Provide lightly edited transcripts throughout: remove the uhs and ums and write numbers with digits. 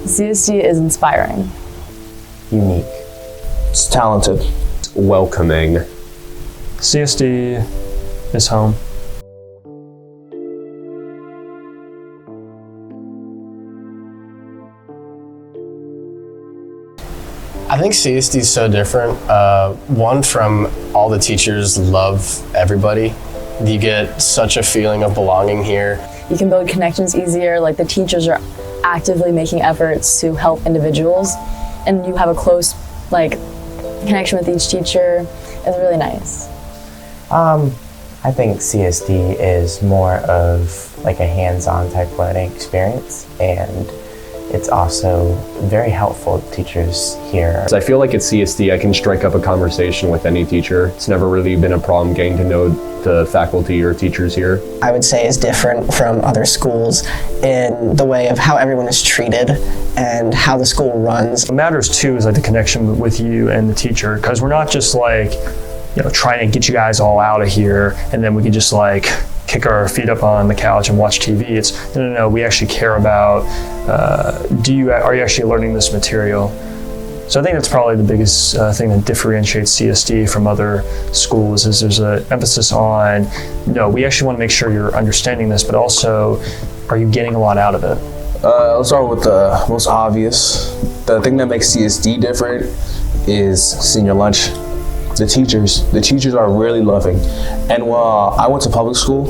CSD is inspiring. Unique. It's talented. It's welcoming. CSD is home. I think CSD is so different. One, from all the teachers love everybody. You get such a feeling of belonging here. You can build connections easier, like the teachers are actively making efforts to help individuals, and you have a close connection with each teacher. It's really nice. I think CSD is more of like a hands-on type learning experience, and it's also very helpful to teachers here. I feel like at CSD I can strike up a conversation with any teacher. It's never really been a problem getting to know the faculty or teachers here. I would say is different from other schools in the way of how everyone is treated and how the school runs. What matters too is like the connection with you and the teacher, because we're not just trying to get you guys all out of here and then we can just kick our feet up on the couch and watch TV. It's no, we actually care about, are you actually learning this material? So I think that's probably the biggest thing that differentiates CSD from other schools is there's an emphasis on, no, we actually want to make sure you're understanding this, but also, are you getting a lot out of it? Let's start with the most obvious. The thing that makes CSD different is senior lunch. The teachers are really loving. And while I went to public school,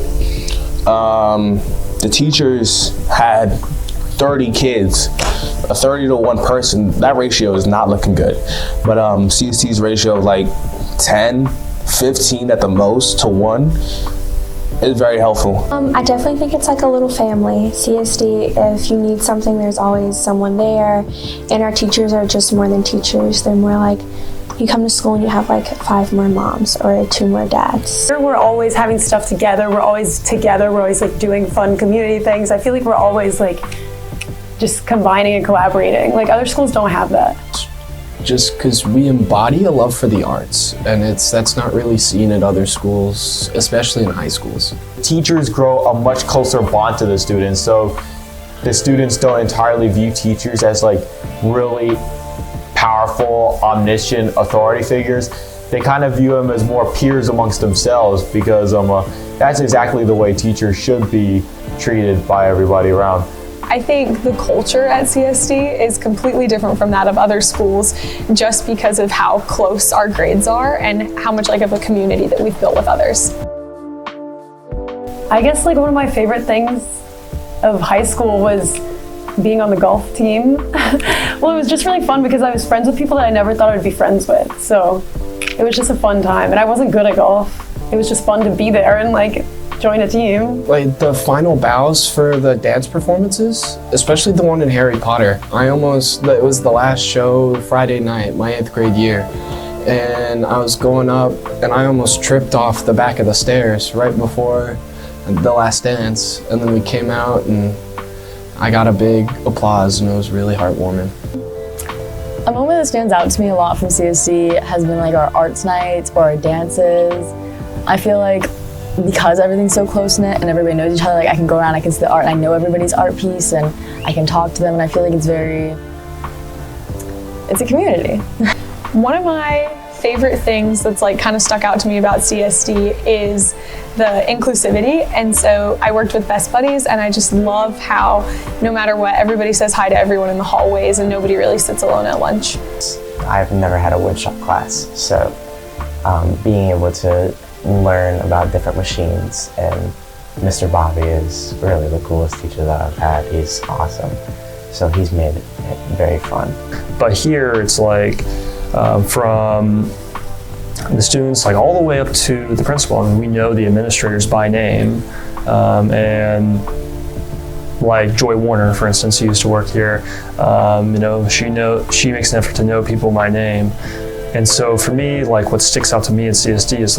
the teachers had 30 kids, a 30 to 1 person. That ratio is not looking good. But CST's ratio of 10, 15 at the most to 1 is very helpful. I definitely think it's like a little family. CSD, if you need something, there's always someone there. And our teachers are just more than teachers. They're more like, you come to school and you have 5 more moms or 2 more dads. We're always having stuff together. We're always together. We're always doing fun community things. I feel like we're always just combining and collaborating. Other schools don't have that. Just because we embody a love for the arts, and that's not really seen at other schools, especially in high schools. Teachers grow a much closer bond to the students, so the students don't entirely view teachers as really powerful, omniscient authority figures. They kind of view them as more peers amongst themselves because that's exactly the way teachers should be treated by everybody around. I think the culture at CSD is completely different from that of other schools just because of how close our grades are and how much of a community that we've built with others. I guess one of my favorite things of high school was being on the golf team. Well, it was just really fun because I was friends with people that I never thought I would be friends with. So it was just a fun time, and I wasn't good at golf. It was just fun to be there and join a team. The final bows for the dance performances, especially the one in Harry Potter. It was the last show Friday night, my 8th grade year. And I was going up and I almost tripped off the back of the stairs right before the last dance. And then we came out and I got a big applause and it was really heartwarming. A moment that stands out to me a lot from CSD has been our arts nights or our dances. I feel because everything's so close-knit and everybody knows each other, I can go around, I can see the art, and I know everybody's art piece, and I can talk to them, and I feel it's a community. One of my favorite things that's kind of stuck out to me about CSD is the inclusivity, and so I worked with Best Buddies, and I just love how no matter what, everybody says hi to everyone in the hallways and nobody really sits alone at lunch. I've never had a woodshop class, so being able to learn about different machines, and Mr. Bobby is really the coolest teacher that I've had. He's awesome, so he's made it very fun. But here it's from the students all the way up to the principal. We know the administrators by name, and Joy Warner, for instance, who used to work here, she makes an effort to know people by name. And so for me, what sticks out to me at CSD is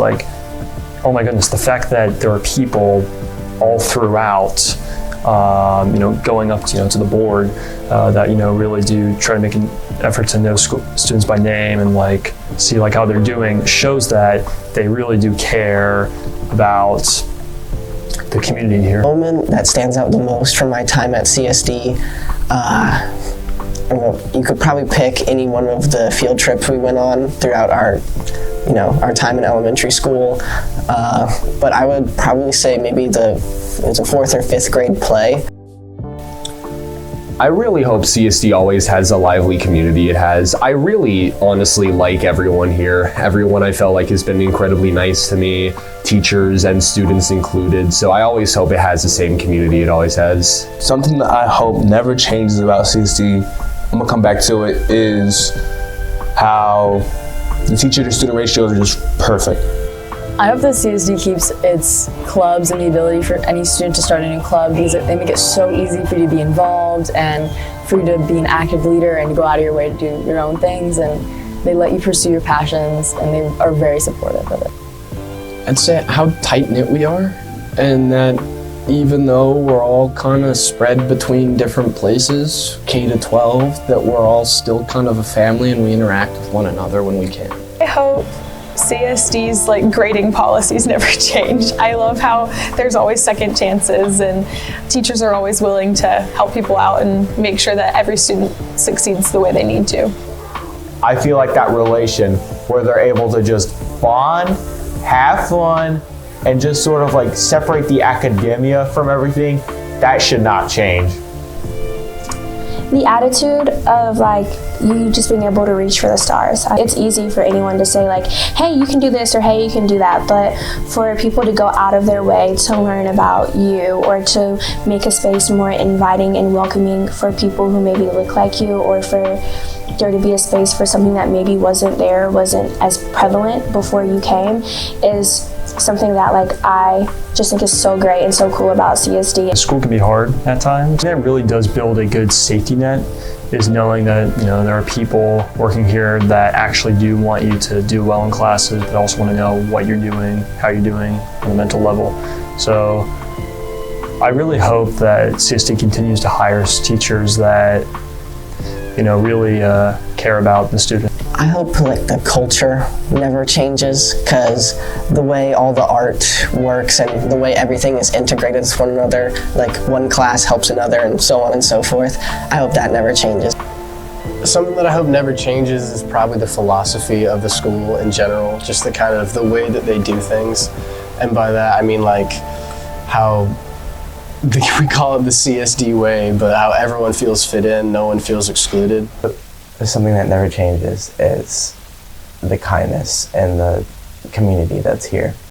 oh my goodness, the fact that there are people all throughout, going up to the board that really do try to make an effort to know students by name and see how they're doing, shows that they really do care about the community here. The moment that stands out the most from my time at CSD well, you could probably pick any one of the field trips we went on throughout our time in elementary school. But I would probably say maybe it's a 4th or 5th grade play. I really hope CSD always has a lively community. It has. I really honestly like everyone here. Everyone I felt like has been incredibly nice to me, teachers and students included. So I always hope it has the same community it always has. Something that I hope never changes about CSD, I'm gonna come back to it, is how the teacher to student ratios are just perfect. I hope that CSD keeps its clubs and the ability for any student to start a new club, because they make it so easy for you to be involved and for you to be an active leader and to go out of your way to do your own things, and they let you pursue your passions and they are very supportive of it. I'd say how tight-knit we are, and that even though we're all kind of spread between different places, K to 12, that we're all still kind of a family and we interact with one another when we can. I hope CSD's grading policies never change. I love how there's always second chances and teachers are always willing to help people out and make sure that every student succeeds the way they need to. I feel like that relation where they're able to just bond, have fun, and just sort of separate the academia from everything, that should not change. The attitude of you just being able to reach for the stars. It's easy for anyone to say hey, you can do this, or hey, you can do that, but for people to go out of their way to learn about you or to make a space more inviting and welcoming for people who maybe look like you, or for there to be a space for something that maybe wasn't as prevalent before you came, is something that I just think is so great and so cool about CSD. School can be hard at times. That really does build a good safety net, is knowing that there are people working here that actually do want you to do well in classes, but also want to know what you're doing, how you're doing on a mental level. So I really hope that CSD continues to hire teachers that really care about the student. I hope the culture never changes, because the way all the art works and the way everything is integrated with one another, one class helps another and so on and so forth, I hope that never changes. Something that I hope never changes is probably the philosophy of the school in general, just the way that they do things. And by that I mean how we call it the CSD way, but how everyone feels fit in, no one feels excluded. Something that never changes is the kindness and the community that's here.